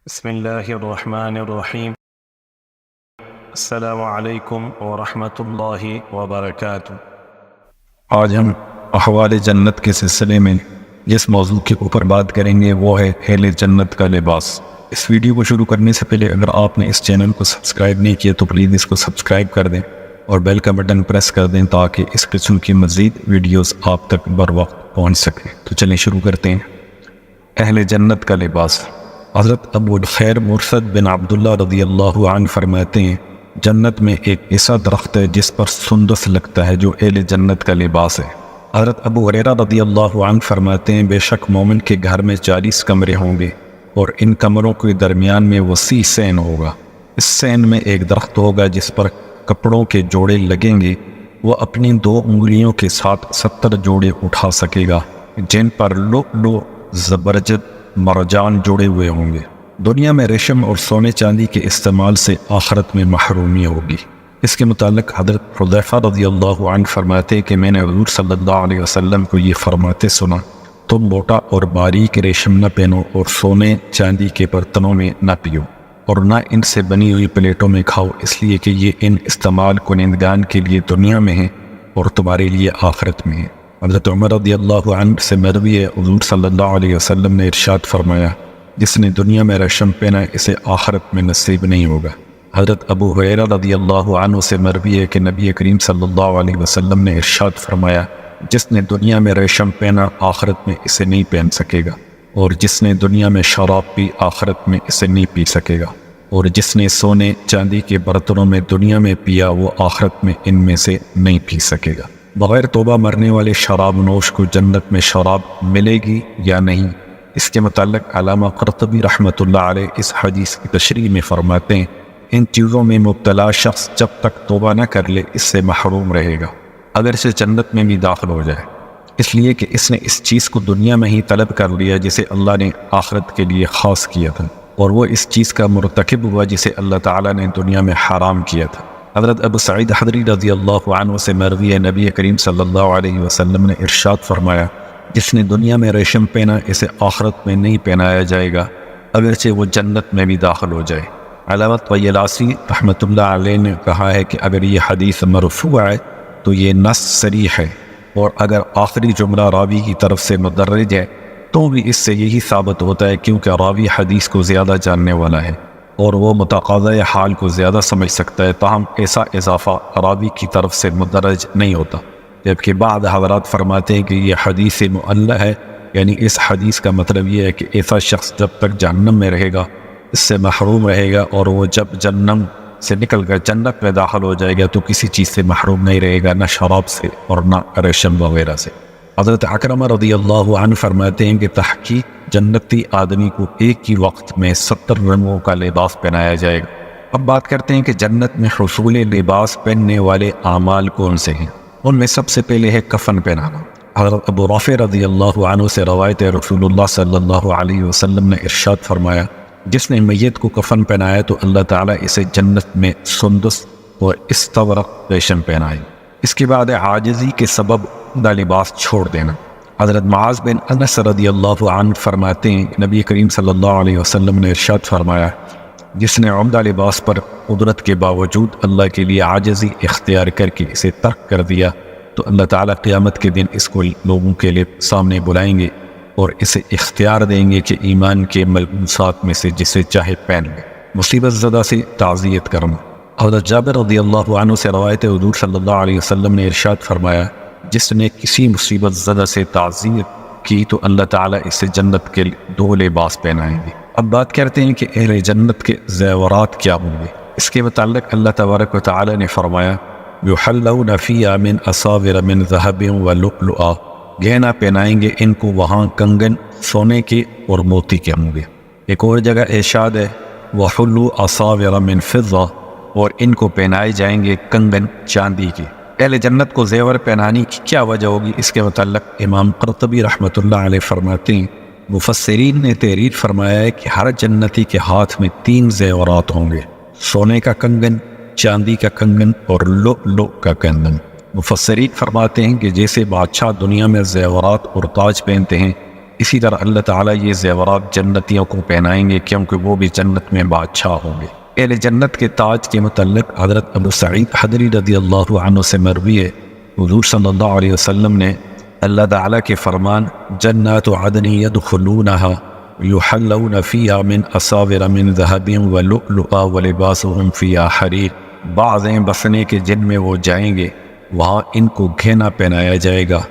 بسم اللہ الرحمن الرحیم۔ السلام علیکم ورحمۃ اللہ وبرکاتہ۔ آج ہم احوال جنت کے سلسلے میں جس موضوع کے اوپر بات کریں گے وہ ہے اہل جنت کا لباس۔ اس ویڈیو کو شروع کرنے سے پہلے اگر آپ نے اس چینل کو سبسکرائب نہیں کیا تو پلیز اس کو سبسکرائب کر دیں اور بیل کا بٹن پریس کر دیں تاکہ اس قسم کی مزید ویڈیوز آپ تک بر وقت پہنچ سکیں۔ تو چلیں شروع کرتے ہیں۔ اہل جنت کا لباس۔ حضرت ابو الخیر مرشد بن عبداللہ رضی اللہ عنہ فرماتے ہیں، جنت میں ایک ایسا درخت ہے جس پر سندس لگتا ہے جو اہل جنت کا لباس ہے۔ حضرت ابو ہریرہ رضی اللہ عنہ فرماتے ہیں، بے شک مومن کے گھر میں 40 کمرے ہوں گے اور ان کمروں کے درمیان میں وسیع سین ہوگا۔ اس سین میں ایک درخت ہوگا جس پر کپڑوں کے جوڑے لگیں گے، وہ اپنی 2 انگلیوں کے ساتھ 70 جوڑے اٹھا سکے گا جن پر لؤلؤ، زبرجد، مرجان جوڑے ہوئے ہوں گے۔ دنیا میں ریشم اور سونے چاندی کے استعمال سے آخرت میں محرومی ہوگی۔ اس کے متعلق حضرت حذیفہ رضی اللہ عنہ فرماتے کہ میں نے حضور صلی اللہ علیہ وسلم کو یہ فرماتے سنا، تم موٹا اور باریک ریشم نہ پہنو اور سونے چاندی کے برتنوں میں نہ پیو اور نہ ان سے بنی ہوئی پلیٹوں میں کھاؤ، اس لیے کہ یہ ان استعمال کنندگان کے لیے دنیا میں ہیں اور تمہارے لیے آخرت میں ہیں۔ حضرت عمر رضی اللہ عنہ سے مروی ہے، حضور صلی اللہ علیہ وسلم نے ارشاد فرمایا، جس نے دنیا میں ریشم پہنا اسے آخرت میں نصیب نہیں ہوگا۔ حضرت ابو ہریرہ رضی اللہ عنہ سے مروی ہے کہ نبی کریم صلی اللہ علیہ وسلم نے ارشاد فرمایا، جس نے دنیا میں ریشم پہنا آخرت میں اسے نہیں پہن سکے گا، اور جس نے دنیا میں شراب پی آخرت میں اسے نہیں پی سکے گا، اور جس نے سونے چاندی کے برتنوں میں دنیا میں پیا وہ آخرت میں ان میں سے نہیں پی سکے گا۔ بغیر توبہ مرنے والے شراب نوش کو جنت میں شراب ملے گی یا نہیں؟ اس کے متعلق علامہ قرطبی رحمۃ اللہ علیہ اس حدیث کی تشریح میں فرماتے ہیں، ان چیزوں میں مبتلا شخص جب تک توبہ نہ کر لے اس سے محروم رہے گا اگرچہ جنت میں بھی داخل ہو جائے، اس لیے کہ اس نے اس چیز کو دنیا میں ہی طلب کر لیا جسے اللہ نے آخرت کے لیے خاص کیا تھا، اور وہ اس چیز کا مرتکب ہوا جسے اللہ تعالیٰ نے دنیا میں حرام کیا تھا۔ حضرت ابو سعید خدری رضی اللہ عنہ سے مروی ہے، نبی کریم صلی اللہ علیہ وسلم نے ارشاد فرمایا، جس نے دنیا میں ریشم پہنا اسے آخرت میں نہیں پہنایا جائے گا اگرچہ وہ جنت میں بھی داخل ہو جائے۔ علامہ طیالاسی رحمۃ اللہ علیہ نے کہا ہے کہ اگر یہ حدیث مرفوع ہے تو یہ نص صریح ہے، اور اگر آخری جملہ راوی کی طرف سے مدرج ہے تو بھی اس سے یہی ثابت ہوتا ہے، کیونکہ راوی حدیث کو زیادہ جاننے والا ہے اور وہ متقاضۂ حال کو زیادہ سمجھ سکتا ہے، تاہم ایسا اضافہ راوی کی طرف سے مدرج نہیں ہوتا۔ جبکہ بعض حضرات فرماتے ہیں کہ یہ حدیث معلّہ ہے، یعنی اس حدیث کا مطلب یہ ہے کہ ایسا شخص جب تک جہنم میں رہے گا اس سے محروم رہے گا، اور وہ جب جہنم سے نکل کر جنت میں داخل ہو جائے گا تو کسی چیز سے محروم نہیں رہے گا، نہ شراب سے اور نہ ریشم وغیرہ سے۔ حضرت اکرمہ رضی اللہ عنہ فرماتے ہیں کہ تحقیق جنتی آدمی کو ایک ہی وقت میں 70 رنگوں کا لباس پہنایا جائے گا۔ اب بات کرتے ہیں کہ جنت میں حصول لباس پہننے والے اعمال کون سے ہیں۔ ان میں سب سے پہلے ہے کفن پہنانا۔ حضرت ابو رافع رضی اللہ عنہ سے روایت ہے، رسول اللہ صلی اللہ علیہ وسلم نے ارشاد فرمایا، جس نے میت کو کفن پہنایا تو اللہ تعالیٰ اسے جنت میں سندس اور استبرق ریشم پہنائے۔ اس کے بعد عاجزی کے سبب دا لباس چھوڑ دینا۔ حضرت معاذ بن انس رضی اللہ عنہ فرماتے ہیں، نبی کریم صلی اللہ علیہ وسلم نے ارشاد فرمایا، جس نے عمدہ لباس پر قدرت کے باوجود اللہ کے لیے عاجزی اختیار کر کے اسے ترک کر دیا تو اللہ تعالیٰ قیامت کے دن اس کو لوگوں کے لیے سامنے بلائیں گے اور اسے اختیار دیں گے کہ ایمان کے ملبوسات میں سے جسے چاہے پہن لے۔ مصیبت زدہ سے تعزیت کرنا۔ حضرت جابر رضی اللہ عنہ سے روایت حضور صلی اللہ علیہ وسلم نے ارشاد فرمایا، جس نے کسی مصیبت زدہ سے تعزیت کی تو اللہ تعالیٰ اسے جنت کے 2 لباس پہنائیں گے۔ اب بات کرتے ہیں کہ اہل جنت کے زیورات کیا ہوں گے۔ اس کے متعلق اللہ تبارک و تعالیٰ نے فرمایا، یحلون فیہا من اساور من ذہب ولؤلؤا، گہنا پہنائیں گے ان کو وہاں کنگن سونے کے اور موتی کے ہوں گے۔ ایک اور جگہ ارشاد ہے، وحلوا اساور من فضہ، اور ان کو پہنائے جائیں گے کنگن چاندی کے۔ اہل جنت کو زیور پہنانے کی کیا وجہ ہوگی؟ اس کے متعلق امام قرطبی رحمۃ اللہ علیہ فرماتے ہیں، مفسرین نے تحریر فرمایا ہے کہ ہر جنتی کے ہاتھ میں 3 زیورات ہوں گے، سونے کا کنگن، چاندی کا کنگن اور لؤلؤ کا کنگن۔ مفسرین فرماتے ہیں کہ جیسے بادشاہ دنیا میں زیورات اور تاج پہنتے ہیں، اسی طرح اللہ تعالیٰ یہ زیورات جنتیوں کو پہنائیں گے کیونکہ وہ بھی جنت میں بادشاہ ہوں گے۔ اہل جنت کے تاج کے متعلق حضرت ابو سعید خدری رضی اللہ عنہ سے مروی ہے، حضور صلی اللہ علیہ وسلم نے اللہ تعالیٰ کے فرمان جنات عدن يدخلونها يحلون فيها من أساور من ذهب ولؤلؤا ولباسهم فيها حرير، بعضیں بسنے کے جن میں وہ جائیں گے وہاں ان کو گھینا پہنایا جائے گا،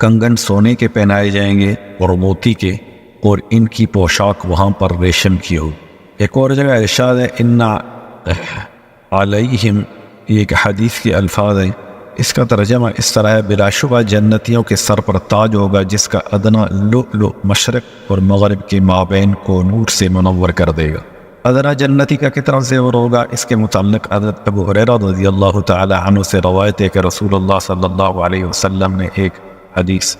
کنگن سونے کے پہنائے جائیں گے اور موتی کے، اور ان کی پوشاک وہاں پر ریشم کی ہو۔ ایک اور جگہ ارشاد ہے ان علیہم، یہ ایک حدیث کے الفاظ ہیں، اس کا ترجمہ اس طرح ہے بلا شبہ جنتیوں کے سر پر تاج ہوگا جس کا ادنا لؤلؤ مشرق اور مغرب کے مابین کو نور سے منور کر دے گا۔ ادنا جنتی کا کتنا زیور ہوگا، اس کے متعلق حضرت ابو ہریرہ رضی اللہ تعالی عنہ سے روایت ہے کہ رسول اللہ صلی اللہ علیہ وسلم نے ایک حدیث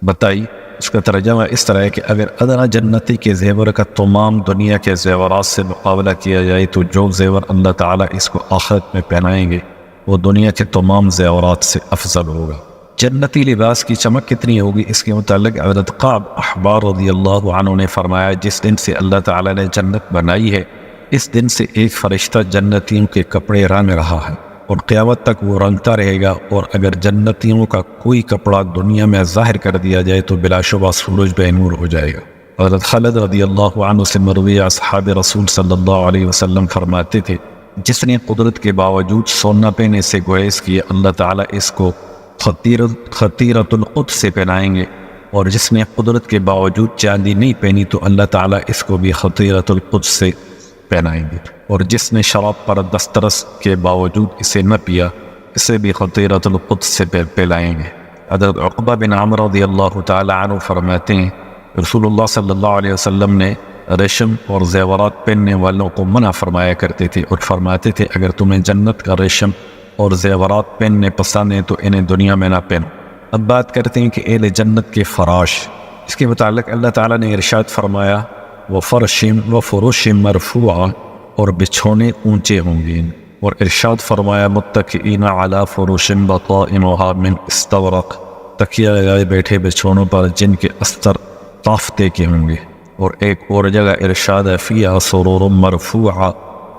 بتائی، اس کا ترجمہ اس طرح ہے کہ اگر ادنا جنتی کے زیور کا تمام دنیا کے زیورات سے مقابلہ کیا جائے تو جو زیور اللہ تعالیٰ اس کو آخرت میں پہنائیں گے وہ دنیا کے تمام زیورات سے افضل ہوگا۔ جنتی لباس کی چمک کتنی ہوگی، اس کے متعلق حضرت قعب احبار رضی اللہ عنہ نے فرمایا جس دن سے اللہ تعالیٰ نے جنت بنائی ہے اس دن سے ایک فرشتہ جنتیوں کے کپڑے رنگ رہا ہے اور قیامت تک وہ رنگتا رہے گا، اور اگر جنتیوں کا کوئی کپڑا دنیا میں ظاہر کر دیا جائے تو بلا شبہ سورج بے نور ہو جائے گا۔ حضرت خالد رضی اللہ عنہ سے مروی اصحاب رسول صلی اللہ علیہ وسلم فرماتے تھے جس نے قدرت کے باوجود سونا پہنے سے گریز کیا اللہ تعالیٰ اس کو خطیرۃ القدس سے پہنائیں گے، اور جس نے قدرت کے باوجود چاندی نہیں پہنی تو اللہ تعالیٰ اس کو بھی خطیرۃ القدس سے پہنائیں گے، اور جس نے شراب پر دسترس کے باوجود اسے نہ پیا اسے بھی خطیرۃ القدس سے پہلائیں گے۔ حضرت عقبہ بن عمرو رضی اللہ تعالی عنہ فرماتے ہیں رسول اللہ صلی اللہ علیہ وسلم نے ریشم اور زیورات پہننے والوں کو منع فرمایا کرتے تھے اور فرماتے تھے اگر تمہیں جنت کا ریشم اور زیورات پہننے پسند ہیں تو انہیں دنیا میں نہ پہنو۔ اب بات کرتے ہیں کہ اہل جنت کے فراش، اس کے متعلق اللہ تعالیٰ نے ارشاد فرمایا وفرش مرفوعہ، اور بچھونے اونچے ہوں گے، اور ارشاد فرمایا متکئین علی فرش بطائنها من استبرق، تکیہ لگائے بیٹھے بچھونوں پر جن کے استر تافتے کے ہوں گے، اور ایک اور جگہ ارشاد ہے فیہا سرور مرفوعہ،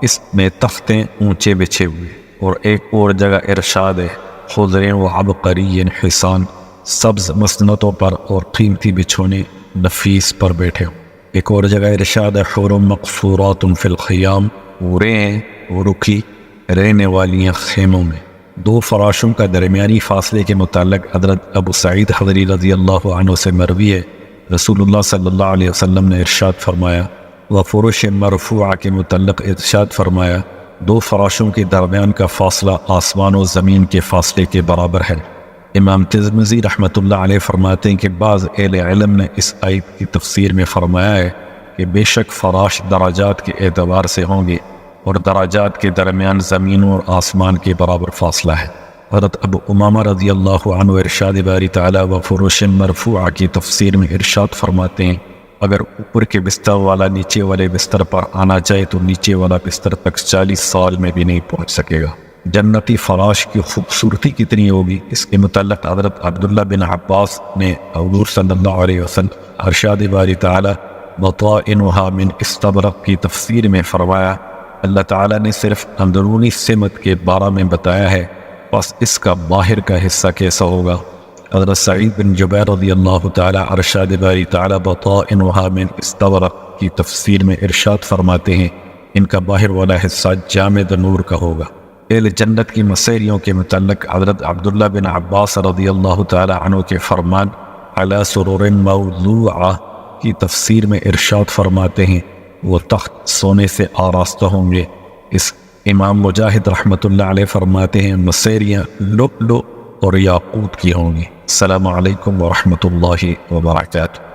اس میں تختیں اونچے بچھے ہوئے، اور ایک اور جگہ ارشاد ہے خضر و عبقری حسان، سبز مسندوں پر اور قیمتی بچھونے نفیس پر بیٹھے ہوں۔ ایک اور جگہ ارشاد ہے حور مقصورات فی الخیام، ہیں وہ رکی رہنے والی خیموں میں۔ دو فراشوں کا درمیانی فاصلے کے متعلق حضرت ابو سعید خدری رضی اللہ عنہ سے مروی ہے رسول اللہ صلی اللہ علیہ وسلم نے ارشاد فرمایا وفرش مرفوعہ کے متعلق ارشاد فرمایا دو فراشوں کے درمیان کا فاصلہ آسمان و زمین کے فاصلے کے برابر ہے۔ امام ترمذی رحمۃ اللہ علیہ فرماتے ہیں کہ بعض اہل علم نے اس آیت کی تفسیر میں فرمایا ہے کہ بے شک فراش درجات کے اعتبار سے ہوں گے اور درجات کے درمیان زمین اور آسمان کے برابر فاصلہ ہے۔ حضرت ابو امامہ رضی اللہ عنہ ارشاد باری تعالیٰ و فرش مرفوعہ کی تفسیر میں ارشاد فرماتے ہیں اگر اوپر کے بستر والا نیچے والے بستر پر آنا چاہے تو نیچے والا بستر تک 40 سال میں بھی نہیں پہنچ سکے گا۔ جنتی فراش کی خوبصورتی کتنی ہوگی، اس کے متعلق حضرت عبداللہ بن عباس نے حضور صلی اللہ علیہ وسلم ارشاد باری تعالیٰ بطائنها من استبرق کی تفسیر میں فرمایا اللہ تعالیٰ نے صرف اندرونی سمت کے بارے میں بتایا ہے، بس اس کا باہر کا حصہ کیسا ہوگا۔ حضرت سعید بن جبیر رضی اللہ تعالیٰ ارشاد باری تعالیٰ بطائنها من استبرق کی تفسیر میں ارشاد فرماتے ہیں ان کا باہر والا حصہ جامد نور کا ہوگا۔ اہل جنت کی مسیریوں کے متعلق حضرت عبداللہ بن عباس رضی اللہ تعالیٰ عنہ کے فرمان علی سرور موضوعہ کی تفسیر میں ارشاد فرماتے ہیں وہ تخت سونے سے آراستہ ہوں گے۔ اس امام مجاہد رحمۃ اللہ علیہ فرماتے ہیں مسیریاں لؤلؤ اور یاقوت کی ہوں گی۔ السلام علیکم ورحمۃ اللہ وبرکاتہ۔